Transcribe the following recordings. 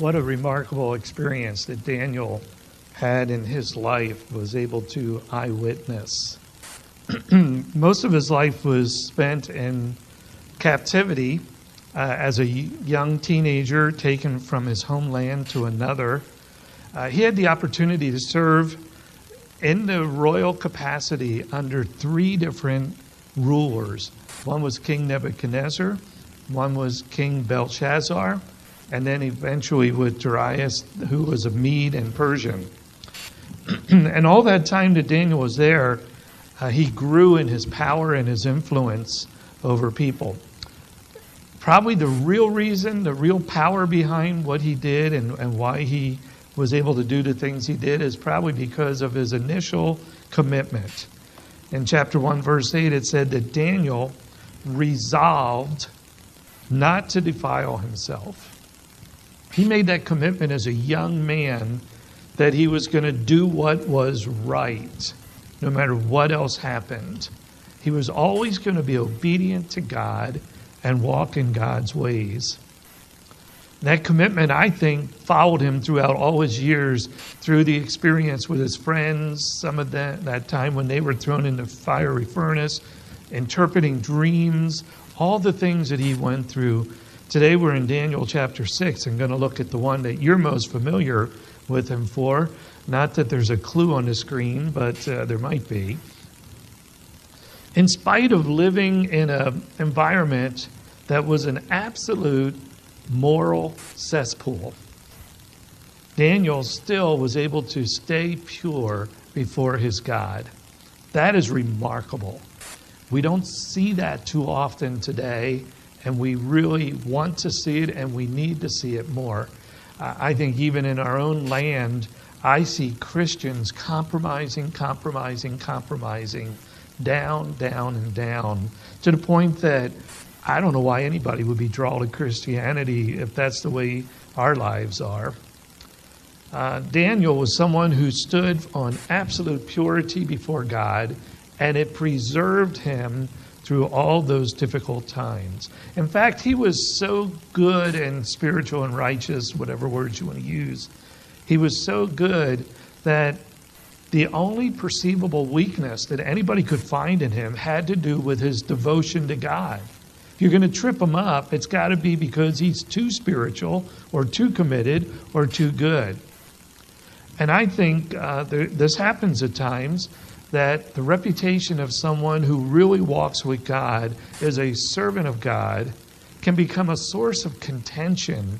What a remarkable experience that Daniel had in his life, was able to eyewitness. Most of his life was spent in captivity as a young teenager, taken from his homeland to another. He had the opportunity to serve in the royal capacity under three different rulers. One was King Nebuchadnezzar, one was King Belshazzar, and then eventually with Darius, who was a Mede and Persian. And all that time that Daniel was there, he grew in his power and his influence over people. Probably the real reason, the real power behind what he did and why he was able to do the things he did is probably because of his initial commitment. In chapter 1, verse 8, it said that Daniel resolved not to defile himself. He made that commitment as a young man that he was going to do what was right, no matter what else happened. He was always going to be obedient to God and walk in God's ways. That commitment, I think, followed him throughout all his years, through the experience with his friends, some of that time when they were thrown in the fiery furnace, interpreting dreams, all the things that he went through. Today we're in Daniel chapter 6. I'm going to look at the one that you're most familiar with him for. Not that there's a clue on the screen, but there might be. In spite of living in an environment that was an absolute moral cesspool, Daniel still was able to stay pure before his God. That is remarkable. We don't see that too often today, and we really want to see it, and we need to see it more. I think even in our own land, I see Christians compromising, down, and down, to the point that I don't know why anybody would be drawn to Christianity if that's the way our lives are. Daniel was someone who stood on absolute purity before God, and it preserved him through all those difficult times. In fact, he was so good and spiritual and righteous, whatever words you want to use. He was so good that the only perceivable weakness that anybody could find in him had to do with his devotion to God. If you're going to trip him up, it's got to be because he's too spiritual or too committed or too good. And I think this happens at times, that the reputation of someone who really walks with God as a servant of God can become a source of contention,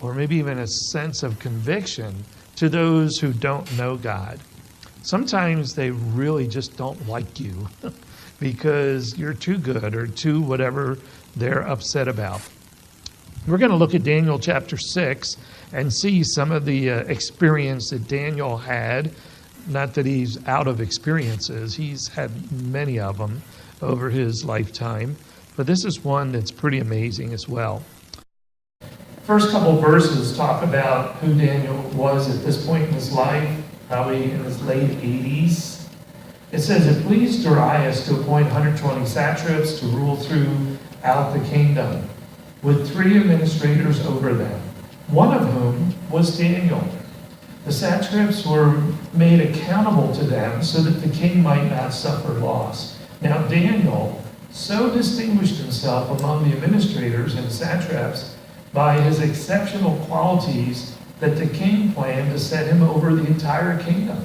or maybe even a sense of conviction to those who don't know God. Sometimes they really just don't like you because you're too good or too whatever they're upset about. We're going to look at Daniel chapter 6 and see some of the experience that Daniel had. Not that he's out of experiences. He's had many of them over his lifetime. But this is one that's pretty amazing as well. First couple verses talk about who Daniel was at this point in his life, probably in his late 80s. It says, it pleased Darius to appoint 120 satraps to rule throughout the kingdom, with 3 administrators over them, one of whom was Daniel. The satraps were made accountable to them so that the king might not suffer loss. Now Daniel so distinguished himself among the administrators and satraps by his exceptional qualities that the king planned to set him over the entire kingdom.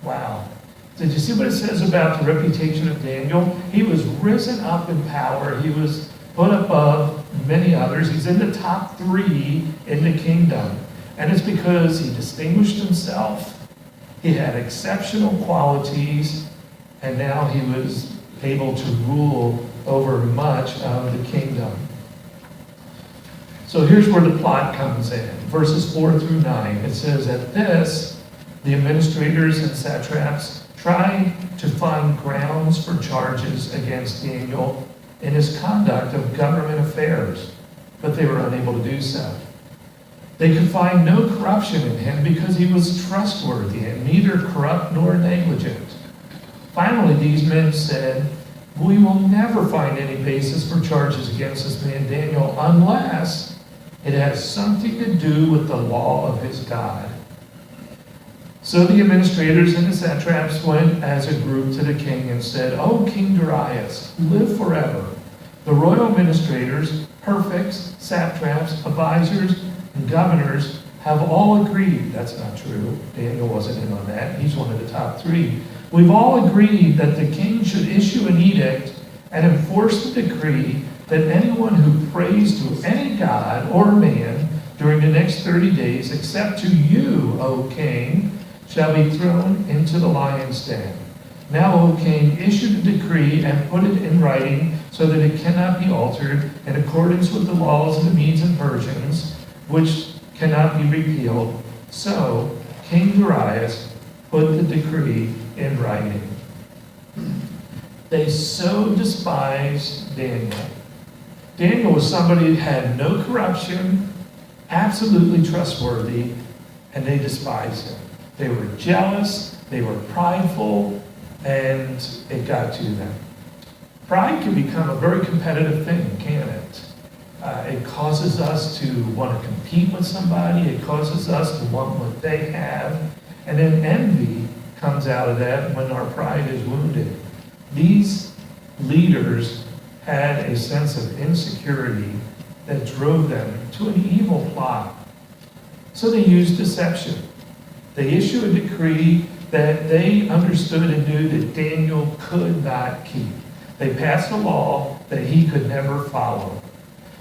Wow. Did you see what it says about the reputation of Daniel? He was risen up in power. He was put above many others. He's in the top 3 in the kingdom. And it's because he distinguished himself, he had exceptional qualities, and now he was able to rule over much of the kingdom. So here's where the plot comes in. Verses 4 through 9. It says, at this, the administrators and satraps tried to find grounds for charges against Daniel in his conduct of government affairs, but they were unable to do so. They could find no corruption in him because he was trustworthy and neither corrupt nor negligent. Finally, these men said, we will never find any basis for charges against this man Daniel unless It has something to do with the law of his God. So the administrators and the satraps went as a group to the king and said, O King Darius, live forever. The royal administrators, prefects, satraps, advisors, and governors have all agreed. That's not true. Daniel wasn't in on that. He's one of the top three. We've all agreed that the king should issue an edict and enforce the decree that anyone who prays to any god or man during the next 30 days, except to you, O king, shall be thrown into the lion's den. Now, O king, issue the decree and put it in writing so that it cannot be altered in accordance with the laws of the Medes and Persians, which cannot be repealed. So King Darius put the decree in writing. They so despised Daniel. Daniel was somebody that had no corruption, absolutely trustworthy, and they despised him. They were jealous, they were prideful, and it got to them. Pride can become a very competitive thing, can't it? It causes us to want to compete with somebody. It causes us to want what they have. And then envy comes out of that when our pride is wounded. These leaders had a sense of insecurity that drove them to an evil plot. So they used deception. They issued a decree that they understood and knew that Daniel could not keep. They passed a law that he could never follow.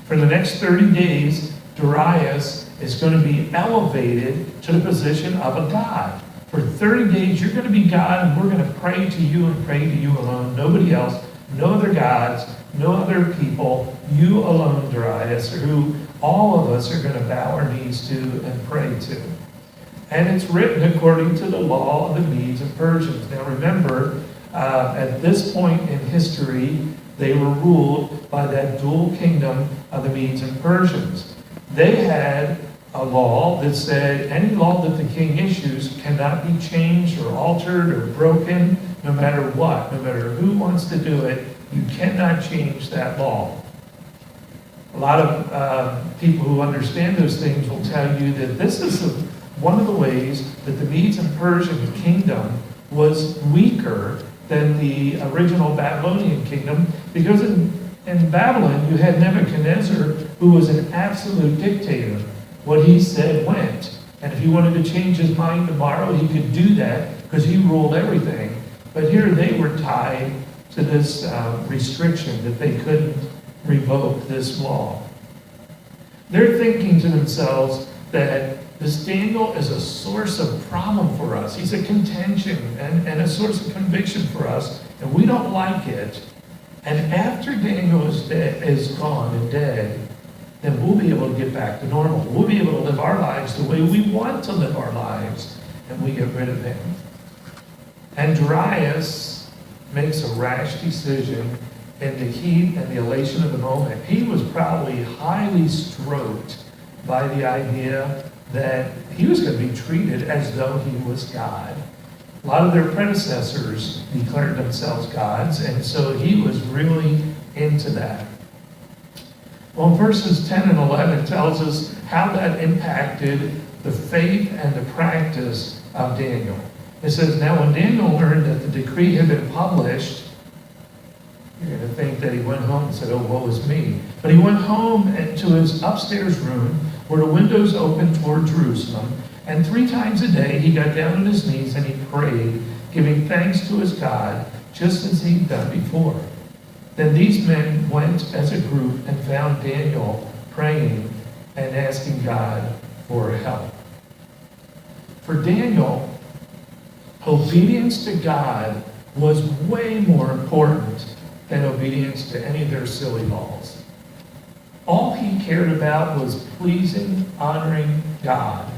For the next 30 days, Darius is going to be elevated to the position of a god. For 30 days, you're going to be God, and we're going to pray to you and pray to you alone. Nobody else, no other gods, no other people. You alone, Darius, who all of us are going to bow our knees to and pray to. And it's written according to the law of the Medes and Persians. Now remember, at this point in history, they were ruled by that dual kingdom of the Medes and Persians. They had a law that said any law that the king issues cannot be changed or altered or broken, no matter what, no matter who wants to do it. You cannot change that law. A lot of people who understand those things will tell you that this is one of the ways that the Medes and Persian kingdom was weaker than the original Babylonian kingdom, because in Babylon you had Nebuchadnezzar, who was an absolute dictator. What he said went. And if he wanted to change his mind tomorrow, he could do that because he ruled everything. But here they were tied to this restriction that they couldn't revoke this law. They're thinking to themselves that this Daniel is a source of problem for us. He's a contention and a source of conviction for us, and we don't like it. And after Daniel is gone and dead, then we'll be able to get back to normal. We'll be able to live our lives the way we want to live our lives, and we get rid of him. And Darius makes a rash decision in the heat and the elation of the moment. He was probably highly stroked by the idea that he was going to be treated as though he was God. A lot of their predecessors declared themselves gods, and so he was really into that. Well, verses 10 and 11 tells us how that impacted the faith and the practice of Daniel. It says, now when Daniel learned that the decree had been published, you're going to think that he went home and said, oh, woe is me. But he went home to his upstairs room where the windows opened toward Jerusalem, and 3 times a day he got down on his knees and he prayed, giving thanks to his God, just as he'd done before. Then these men went as a group and found Daniel praying and asking God for help. For Daniel, obedience to God was way more important than obedience to any of their silly laws. All he cared about was pleasing, honoring God.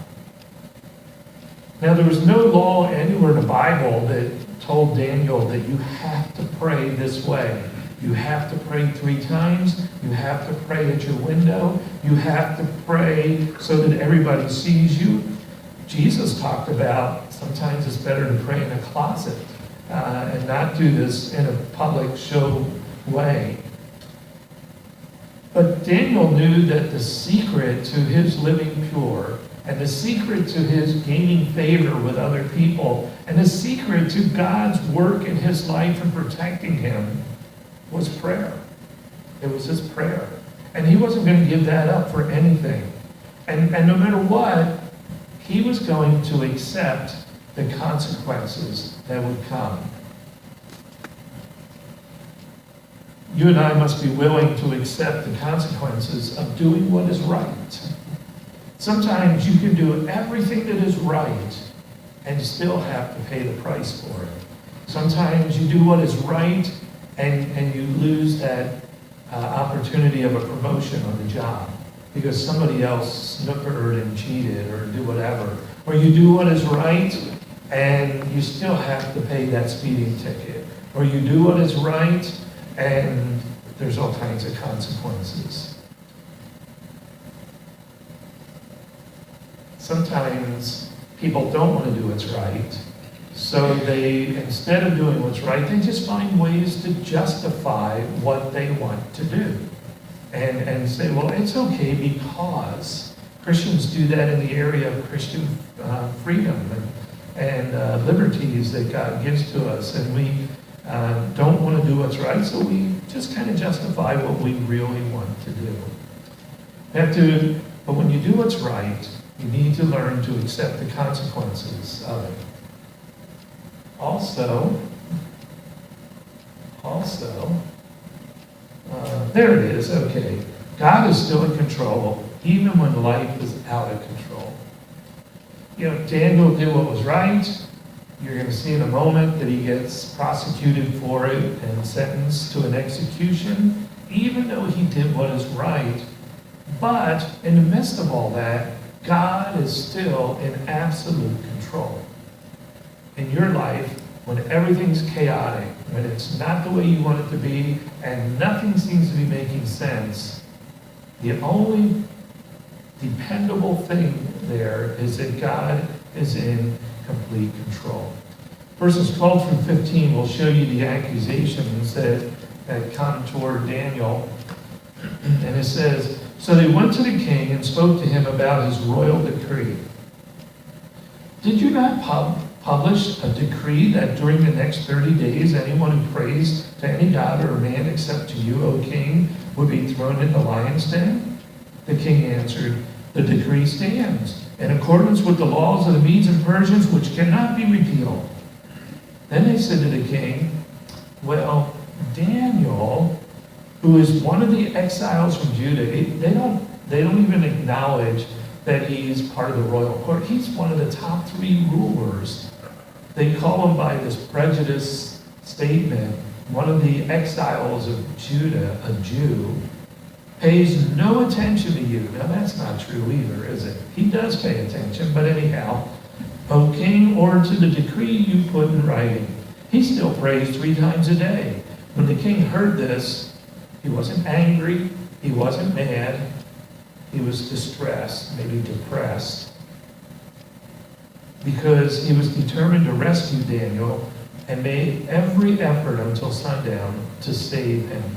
Now, there was no law anywhere in the Bible that told Daniel that you have to pray this way. You have to pray 3 times. You have to pray at your window. You have to pray so that everybody sees you. Jesus talked about sometimes it's better to pray in a closet and not do this in a public show way. But Daniel knew that the secret to his living pure, and the secret to his gaining favor with other people, and the secret to God's work in his life and protecting him was prayer. It was his prayer. And he wasn't going to give that up for anything. And no matter what, he was going to accept the consequences that would come. You and I must be willing to accept the consequences of doing what is right. Sometimes you can do everything that is right and still have to pay the price for it. Sometimes you do what is right and you lose that opportunity of a promotion on the job because somebody else snookered and cheated or did whatever. Or you do what is right and you still have to pay that speeding ticket. Or you do what is right and there's all kinds of consequences. Sometimes people don't want to do what's right, so they, instead of doing what's right, they just find ways to justify what they want to do. And say, well, it's okay because Christians do that in the area of Christian freedom and liberties that God gives to us, and we don't want to do what's right, so we just kind of justify what we really want to do. But when you do what's right, you need to learn to accept the consequences of it. Also, there it is, okay. God is still in control, even when life is out of control. You know, Daniel did what was right. You're going to see in a moment that he gets prosecuted for it and sentenced to an execution, even though he did what is right. But in the midst of all that, God is still in absolute control. In your life, when everything's chaotic, when it's not the way you want it to be, and nothing seems to be making sense, the only dependable thing there is that God is in complete control. Verses 12 through 15 will show you the accusations that come toward Daniel. And it says, so they went to the king and spoke to him about his royal decree. Did you not publish a decree that during the next 30 days anyone who prays to any god or man except to you, O king, would be thrown in the lion's den? The king answered, the decree stands, in accordance with the laws of the Medes and Persians, which cannot be repealed. Then they said to the king, well, Daniel, who is one of the exiles from Judah, they don't even acknowledge that he's part of the royal court. He's one of the top 3 rulers. They call him by this prejudice statement, one of the exiles of Judah, a Jew, pays no attention to you. Now that's not true either, is it? He does pay attention, but anyhow, O king, or to the decree you put in writing. He still prays 3 times a day. When the king heard this, he wasn't angry, he wasn't mad, he was distressed, maybe depressed, because he was determined to rescue Daniel and made every effort until sundown to save him.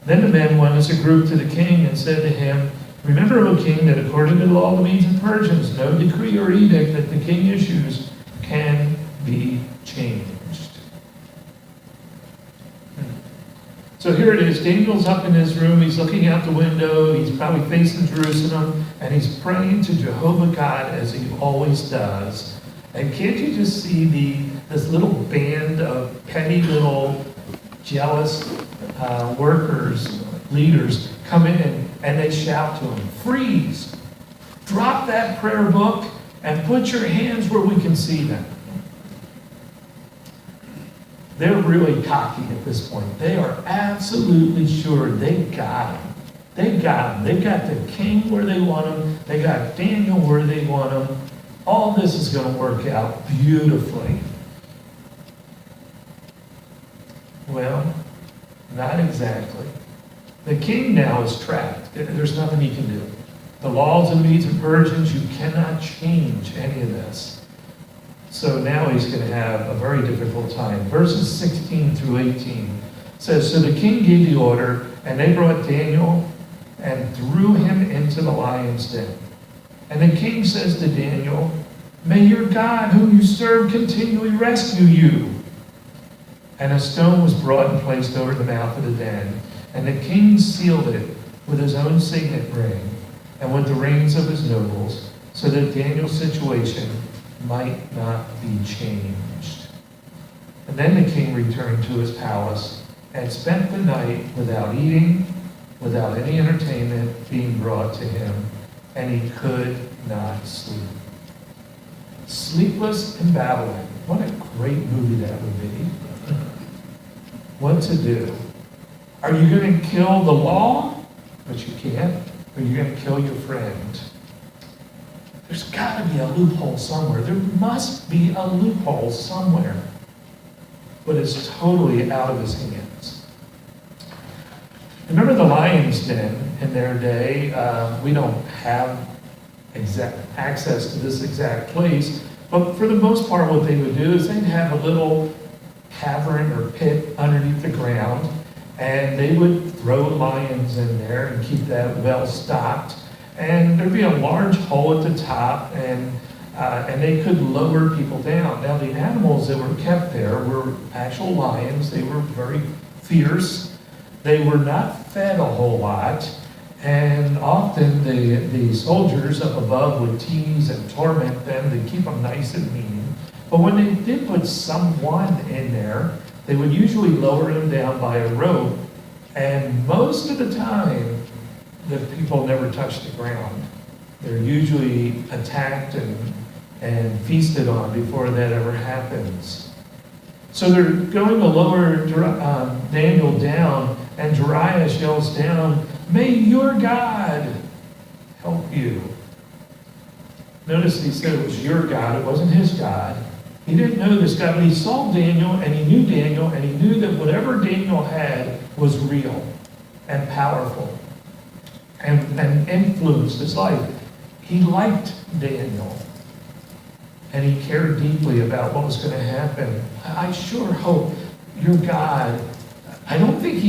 Then the men went as a group to the king and said to him, remember, O king, that according to the law of the Medes and Persians, no decree or edict that the king issues can be changed. So here it is. Daniel's up in his room. He's looking out the window. He's probably facing Jerusalem. And he's praying to Jehovah God as he always does. And can't you just see this little band of petty little jealous workers, leaders, come in and they shout to him, freeze! Drop that prayer book and put your hands where we can see them. They're really cocky at this point. They are absolutely sure they got him. They got him. They got the king where they want him. They got Daniel where they want him. All this is going to work out beautifully. Well, not exactly. The king now is trapped. There's nothing he can do. The laws of Medes and Persians, you cannot change any of this. So now he's going to have a very difficult time. Verses 16 through 18 says, so the king gave the order, and they brought Daniel and threw him into the lion's den. And the king says to Daniel, "May your God, whom you serve, continually rescue you." And a stone was brought and placed over the mouth of the den, and the king sealed it with his own signet ring and with the rings of his nobles, so that Daniel's situation might not be changed. And then the king returned to his palace and spent the night without eating, without any entertainment being brought to him, and he could not sleep. Sleepless in Babylon. What a great movie that would be. What to do? Are you going to kill the law? But you can't. Or are you going to kill your friend? There's got to be a loophole somewhere. There must be a loophole somewhere. But it's totally out of his hands. Remember the lion's den in their day? We don't have exact access to this exact place, but for the most part what they would do is they'd have a little cavern or pit underneath the ground, and they would throw lions in there and keep that well stocked. And there'd be a large hole at the top, and they could lower people down. Now the animals that were kept there were actual lions. They were very fierce. They were not fed a whole lot, and often the soldiers up above would tease and torment them to keep them nice and mean. But when they did put someone in there, they would usually lower them down by a rope, and most of the time, the people never touched the ground. They're usually attacked and feasted on before that ever happens. So they're going to lower Daniel down, and Darius yells down, "May your God help you." Notice he said it was your God, it wasn't his God. He didn't know this guy, but he saw Daniel, and he knew Daniel, and he knew that whatever Daniel had was real and powerful and influenced his life. He liked Daniel, and he cared deeply about what was going to happen. I sure hope your God, I don't think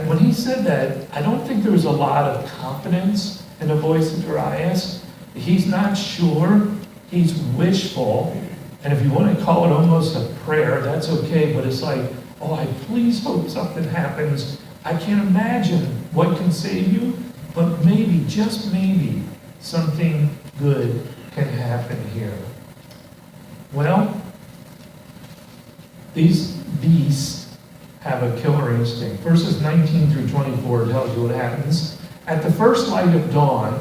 when he said that, I don't think there was a lot of confidence in the voice of Darius. He's not sure, he's wishful, and if you want to call it almost a prayer, that's okay, but it's like, oh, I please hope something happens. I can't imagine what can save you, but maybe, just maybe, something good can happen here. Well, these beasts have a killer instinct. Verses 19 through 24 tells you what happens. At the first light of dawn,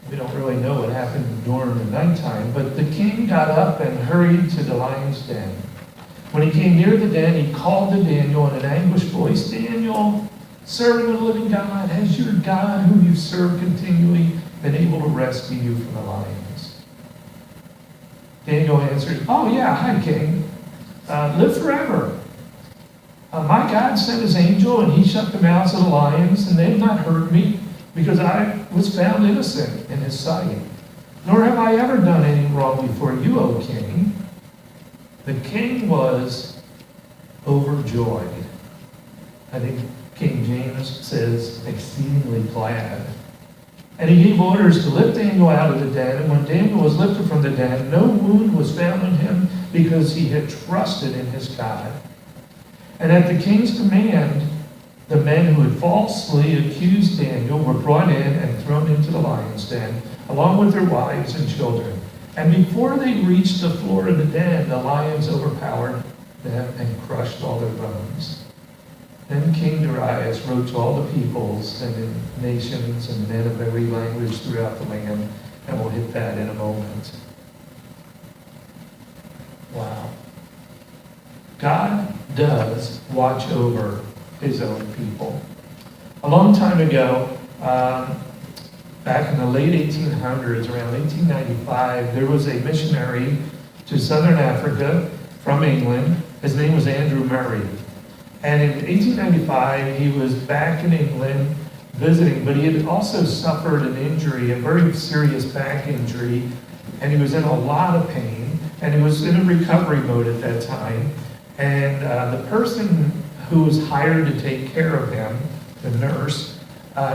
we don't really know what happened during the nighttime, but the king got up and hurried to the lion's den. When he came near the den, he called to Daniel in an anguished voice, "Daniel, servant of the living God, has your God, whom you serve continually, been able to rescue you from the lions?" Daniel answered, "Oh yeah, hi king. Live forever. My God sent his angel, and he shut the mouths of the lions, and they have not hurt me, because I was found innocent in his sight. Nor have I ever done any wrong before you, O king." The king was overjoyed. I think King James says exceedingly glad. And he gave orders to lift Daniel out of the den, and when Daniel was lifted from the den, no wound was found in him, because he had trusted in his God. And at the king's command, the men who had falsely accused Daniel were brought in and thrown into the lion's den, along with their wives and children. And before they reached the floor of the den, the lions overpowered them and crushed all their bones. Then King Darius wrote to all the peoples and the nations and men of every language throughout the land, and we'll hit that in a moment. Wow. God does watch over his own people. A long time ago, back in the late 1800s, around 1895, there was a missionary to southern Africa from England. His name was Andrew Murray. And in 1895, he was back in England visiting, but he had also suffered an injury, a very serious back injury, and he was in a lot of pain, and he was in a recovery mode at that time. And the person who was hired to take care of him, the nurse,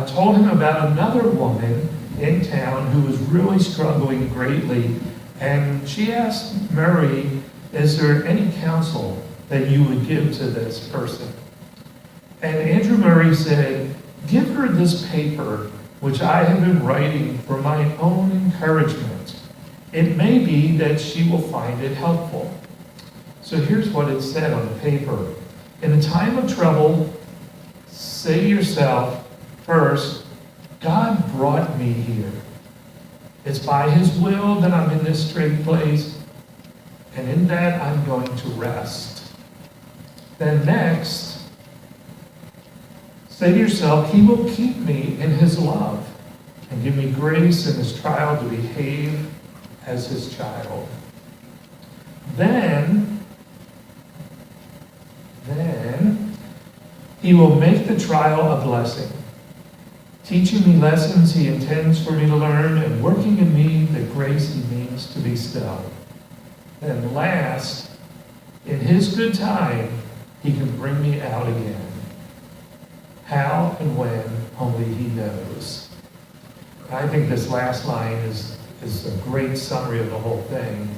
told him about another woman in town who was really struggling greatly. And she asked Murray, is there any counsel that you would give to this person? And Andrew Murray said, give her this paper, which I have been writing for my own encouragement. It may be that she will find it helpful. So here's what it said on the paper. In a time of trouble, say to yourself, first, God brought me here. It's by his will that I'm in this straight place, and in that I'm going to rest. Then next, say to yourself, he will keep me in his love and give me grace in this trial to behave as his child. Then he will make the trial a blessing, teaching me lessons he intends for me to learn and working in me the grace he means to bestow. Then last, in his good time, he can bring me out again. How and when, only he knows. I think this last line is a great summary of the whole thing.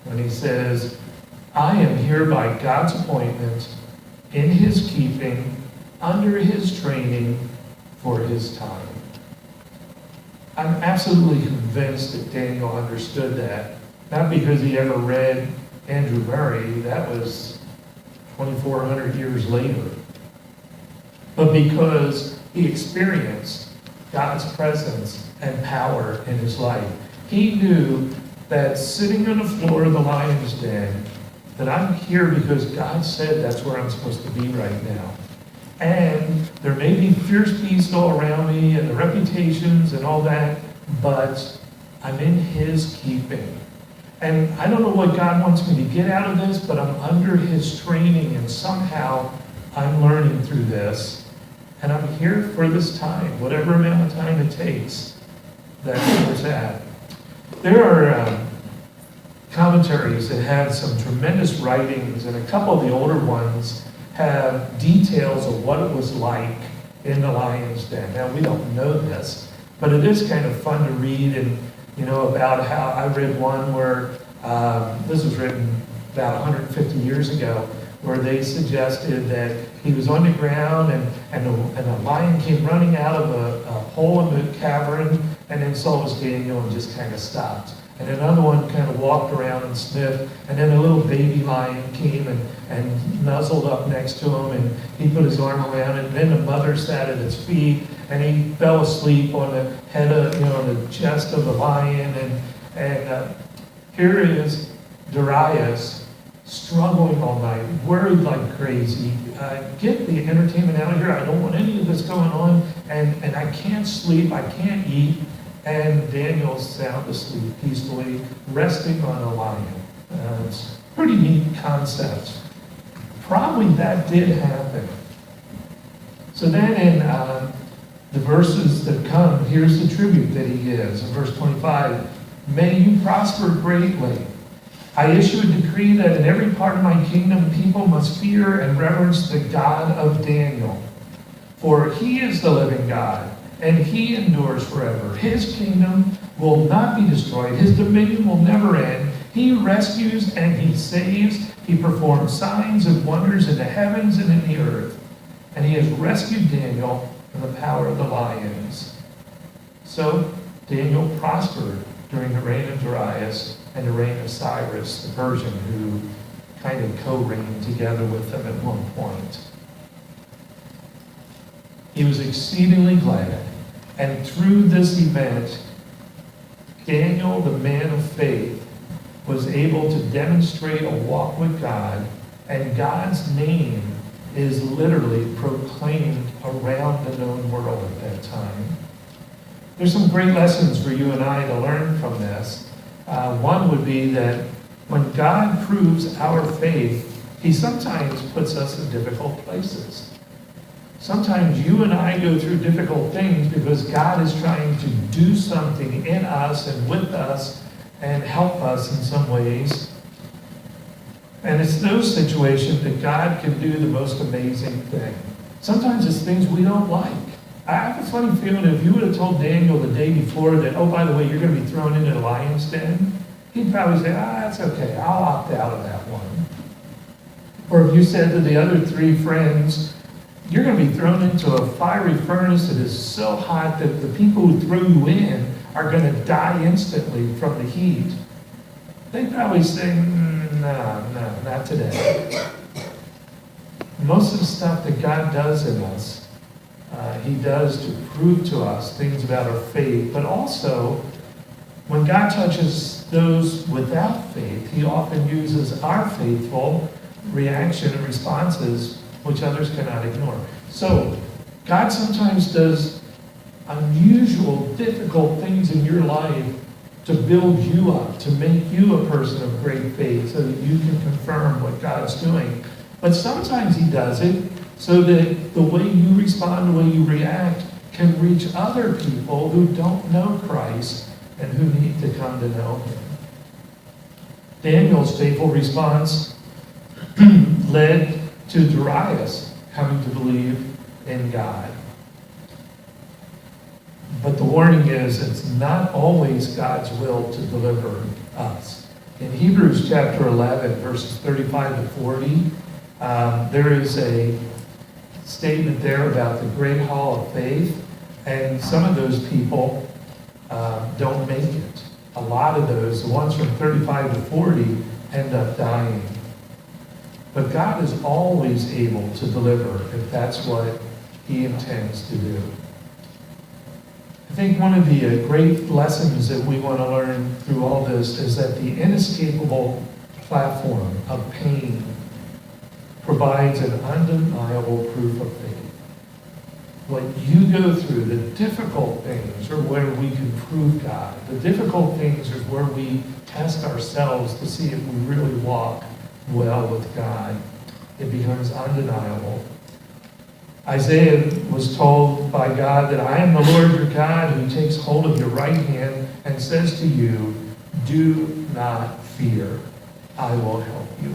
When he says, I am here by God's appointment, in his keeping, under his training, for his time. I'm absolutely convinced that Daniel understood that. Not because he ever read Andrew Murray, that was 2,400 years later, but because he experienced God's presence and power in his life. He knew that sitting on the floor of the lion's den, that I'm here because God said that's where I'm supposed to be right now. And there may be fierce beasts all around me and the reputations and all that, but I'm in his keeping. And I don't know what God wants me to get out of this, but I'm under his training, and somehow I'm learning through this. And I'm here for this time, whatever amount of time it takes. That's where it's at. There are commentaries that have some tremendous writings, and a couple of the older ones have details of what it was like in the lion's den. Now, we don't know this, but it is kind of fun to read, and about how I read one where this was written about 150 years ago, where they suggested that he was on the ground and a lion came running out of a hole in the cavern and then saw it was Daniel and just kind of stopped. And another one kind of walked around and sniffed, and then a little baby lion came and nuzzled up next to him, and he put his arm around it, and then the mother sat at his feet, and he fell asleep on the head of, on the chest of the lion, and here is Darius struggling all night, worried like crazy. Get the entertainment out of here. I don't want any of this going on, and I can't sleep, I can't eat. And Daniel's sound asleep peacefully, resting on a lion. It's a pretty neat concept. Probably that did happen. So then in the verses that come, here's the tribute that he gives. In verse 25, may you prosper greatly. I issue a decree that in every part of my kingdom, people must fear and reverence the God of Daniel. For he is the living God, and he endures forever. His kingdom will not be destroyed. His dominion will never end. He rescues and he saves. He performs signs and wonders in the heavens and in the earth. And he has rescued Daniel from the power of the lions. So Daniel prospered during the reign of Darius and the reign of Cyrus, the Persian, who kind of co-reigned together with them at one point. He was exceedingly glad. And through this event, Daniel, the man of faith, was able to demonstrate a walk with God, and God's name is literally proclaimed around the known world at that time. There's some great lessons for you and I to learn from this. One would be that when God proves our faith, he sometimes puts us in difficult places. Sometimes you and I go through difficult things because God is trying to do something in us and with us and help us in some ways. And it's those situations that God can do the most amazing thing. Sometimes it's things we don't like. I have a funny feeling if you would have told Daniel the day before that, oh, by the way, you're going to be thrown into the lion's den, he'd probably say, that's okay, I'll opt out of that one. Or if you said to the other three friends, you're going to be thrown into a fiery furnace that is so hot that the people who throw you in are going to die instantly from the heat, they'd probably say, no, not today. Most of the stuff that God does in us, he does to prove to us things about our faith, but also when God touches those without faith, he often uses our faithful reaction and responses, which others cannot ignore. So God sometimes does unusual, difficult things in your life to build you up, to make you a person of great faith so that you can confirm what God's doing. But sometimes he does it so that the way you respond, the way you react, can reach other people who don't know Christ and who need to come to know him. Daniel's faithful response led to Darius coming to believe in God. But the warning is, it's not always God's will to deliver us. In Hebrews chapter 11, verses 35 to 40, there is a statement there about the great hall of faith, and some of those people don't make it. A lot of those, the ones from 35 to 40, end up dying. But God is always able to deliver if that's what he intends to do. I think one of the great lessons that we want to learn through all this is that the inescapable platform of pain provides an undeniable proof of faith. What you go through, the difficult things are where we can prove God. The difficult things is where we test ourselves to see if we really walk well with God. It becomes undeniable. Isaiah was told by God that I am the Lord your God who takes hold of your right hand and says to you, do not fear, I will help you.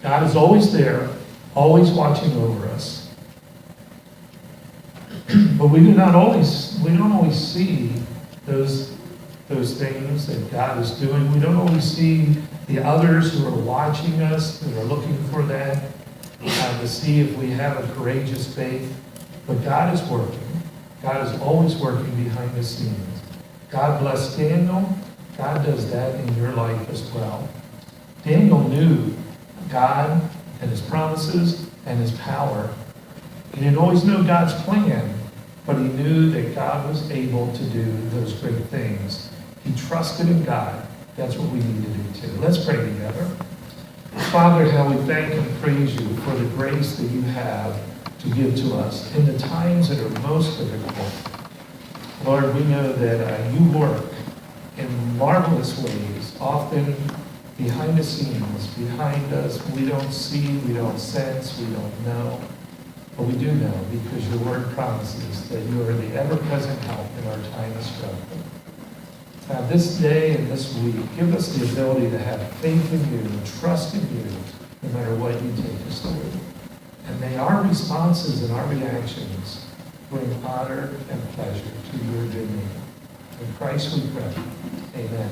God is always there, always watching over us. But we don't always see those things that God is doing. We don't always see the others who are watching us, that are looking for that, to see if we have a courageous faith. But God is working. God is always working behind the scenes. God bless Daniel. God does that in your life as well. Daniel knew God and his promises and his power. He didn't always know God's plan, but he knew that God was able to do those great things. He trusted in God. That's what we need to do too. Let's pray together. Father, how we thank and praise you for the grace that you have to give to us in the times that are most difficult. Lord, we know that you work in marvelous ways, often behind the scenes, behind us. We don't see, we don't sense, we don't know. But we do know because your word promises that you are the ever-present help in our time of struggle. This day and this week, give us the ability to have faith in you and trust in you no matter what you take us through. And may our responses and our reactions bring honor and pleasure to your good name. In Christ we pray. Amen.